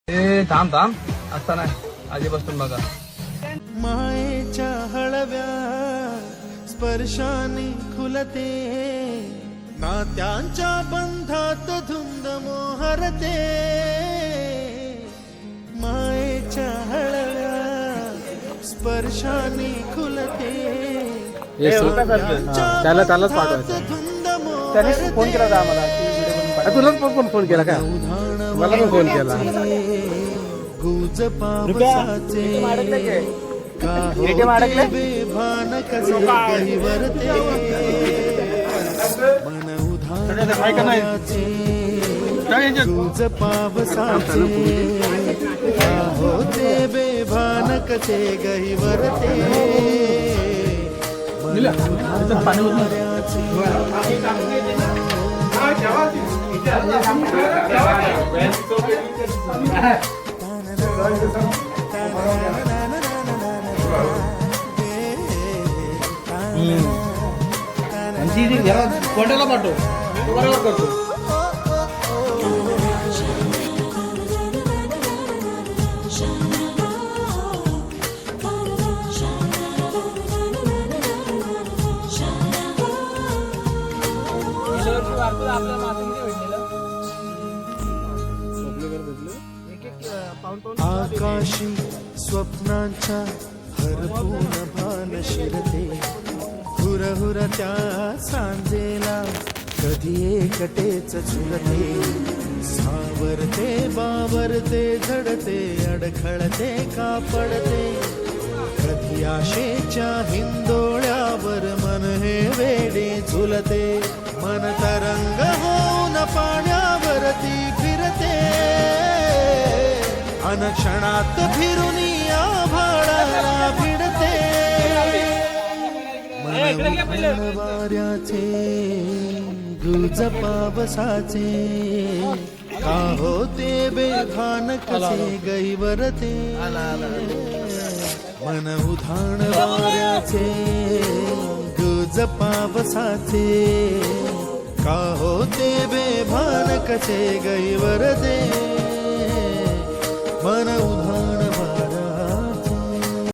थांब थांब असता नाही आधीपासून बघा. मायेच्या हळव्या स्पर्शाने खुलते, नात्यांच्या बंधात धुंद मोहरते. मायेच्या हळव्या स्पर्शाने खुलते, त्यालाच पाठवायचं. त्याने फोन केला होता आम्हाला. तुलाच पण फोन केला का? मला पण फोन केला. गुज पावसाचे बेभान कसे गहिवरते, मन उधाणाचे गुज पावसाचे होते बेभान कसे गहिवरते. कोणाला पाठव बरोबर करतो. आकाशी स्वप्नांच्या हरपून भान शिरते, हुरहुर त्या सांजेला कधी एकटेच झुलते. सावरते बावरते झडते, अडखळते कापडते, कधी आशेच्या हिंदोळ्यावर मन हे वेडे झुलते. मन तरंग होऊन पाण्यावरती फिरते, अनक्षणात फिरून आभाळाला भिडते. मन वाऱ्याचे गुज पावसाचे का होते बेभान कसे गैवरते. मन उधाण वाऱ्याचे गुज पावसाचे का होते बेभान कसे गैवरते. मन